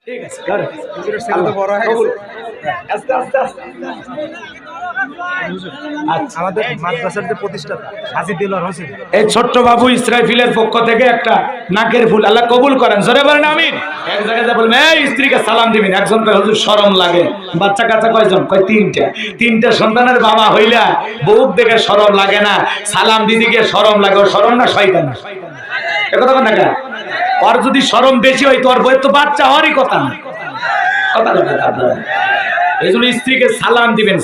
ঠিক আছে ধরে হুজুরের ছেলে তো বড় হয়ে গেছে আস্তে আস্তে আস্তে আচ্ছা আমাদের মাদ্রাসার যে প্রতিষ্ঠাতা হাজী দিলওয়ার হোসেন এই ছোট্ট বাবু ইসরাফিলের পক্ষ থেকে একটা নাকের ফুল আল্লাহ কবুল করেন জোরে বলেন আমিন এক জায়গায় যা বলবেন এই স্ত্রীকে সালাম দিবেন একজন কয় হুজুর শরম লাগে বাচ্চা কাচ্চা কয়জন কয় তিনটা সন্তানের বাবা হইলা বউক দেখে শরম লাগে না সালাম দিদি গিয়ে শরম লাগে ও শরম না শয়তান এ কথা কোন না আর যদি শরম বেশি হয় তোর বউয়ের তো বাচ্চা হওয়ারই কথা না কথা না এইজন্য স্ত্রীকে সালাম দিবেন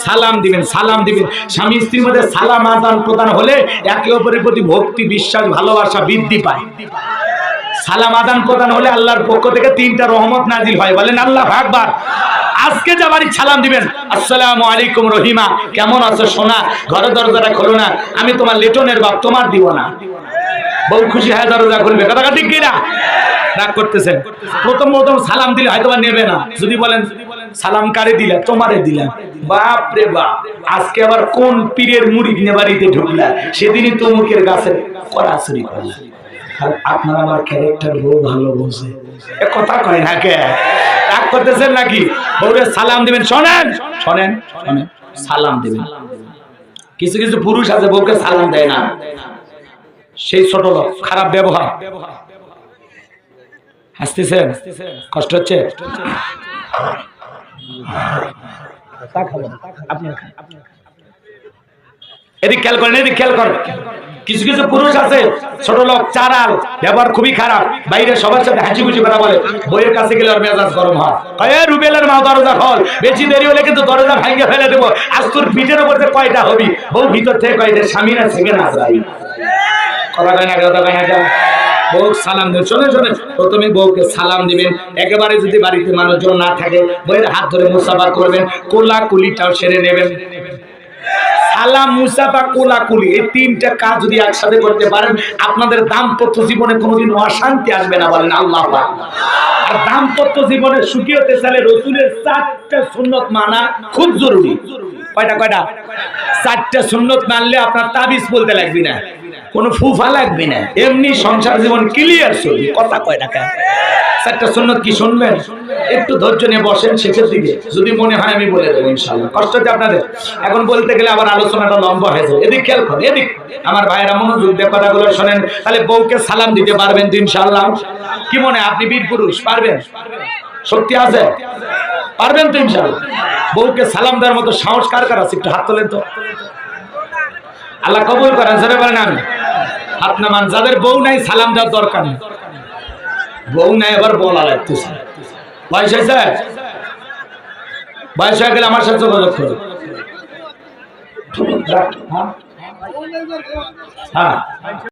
স্বামী স্ত্রীর মধ্যে সালাম আদান প্রদান হলে একে অপরের প্রতি ভক্তি বিশ্বাস ভালোবাসা বৃদ্ধি পায় সালাম আদান প্রদান হলে আল্লাহর পক্ষ থেকে 3টা রহমত নাজিল হয় বলেন আল্লাহু আকবার আজকে যা বাড়ি সালাম দিবেন আসসালামু আলাইকুম রহিমা কেমন আছো সোনা ঘরে দরজাটা খোলো না আমি তোমার লিটনের বাপ তোমার দিব না বউ খুশি হয়ে দরজা খুলবে কথা ঠিক কি না রাগ করতেছেন প্রথম সালাম দিলে হয়তো নেবে না যদি বলেন সালাম কারে দিলা তোমারে দিলাম বাপ রে বাপ আজকে আবার কোন পীরের মুরিদ নে বাড়িতে ঢুকলা সেদিনই তমুকের গাছে কড়াছড়ি করলা আর আপনার আমার ক্যারেক্টার বউ ভালো বোঝে এ কথা কয় না কে রাগ করতেছেন নাকি বউরে সালাম দিবেন শোনেন সালাম দিবেন কিছু কিছু পুরুষ আছে বউকে সালাম দেয় না সেই ছোট লোক খারাপ ব্যবহার হাসতেছেন কষ্ট হচ্ছে এদিক খেয়াল করেন কিছু কিছু পুরুষ আছে ছোট লোক চারাল ব্যবহার খুবই খারাপ বাইরে সবার সাথে হাসি খুশি কথা বলে বইয়ের কাছে গেলে ওর মেজাজ গরম হয় রুবেলের মা দরজা খোল বেশি দেরি হলে কিন্তু দরজা ভাঙে ফেলে দেবো আজ তোর পিঠের উপর কয়টা হবি বউ ভিতর থেকে কয়টা স্বামী না থেকে না যাই কথা কয় না বউ সালাম দেবেন শোনেন প্রথমে বউকে সালাম দিবেন একেবারে যদি বাড়িতে মানুষজন না থাকে বউয়ের হাত ধরে মুসাফা করবেন কোলাকুলিটাও সেরে নেবেন সালাম মুসাফা কোলাকুলি এই 3টা কাজ যদি একসাথে করতে পারেন আপনাদের দাম্পত্য জীবনে কোনোদিন অশান্তি আসবে না বলেন আল্লাহ পাক আর দাম্পত্য জীবনে সুখী হতে চাইলে রাসূলের 4টা সুন্নাত মানা খুব জরুরি কয়টা 4টা সুন্নাত মানলে আপনার তাবিজ বলতে লাগবে না কোনো ফুফা লাগবে না এমনি সংসার জীবন ক্লিয়ার চলবে কথা কয় টাকা 4টা সুন্নাত কি শুনবেন একটু ধৈর্য নিয়ে বসেন শেষের দিকে যদি মনে হয় আমি বলে দেবো ইনশাআল্লাহ কষ্ট হচ্ছে আপনাদের এখন বলতে গেলে আবার আলোচনাটা লম্বা হয়ে যাবে এদিক খেয়াল করুন এদিক আমার ভাইয়েরা মনোযোগ দিয়ে কথাগুলো শোনেন তাহলে বউকে সালাম দিতে পারবেন তো ইনশাআল্লাহ কি মনে আপনি বীর পুরুষ পারবেন শক্তি আছে পারবেন তো ইনশাআল্লাহ বউকে সালাম দেওয়ার মতো সাহস কার আছে একটু হাত তোলেন তো আল্লাহ কবুল করেন জোরে বলেন আমি হাত নামান যাদের বউ নাই সালাম দেওয়ার দরকার নেই বউ নাই এবার বলা লাগতেছে বয়স হয়ে গেলে আমার সাথে যোগাযোগ করো হ্যাঁ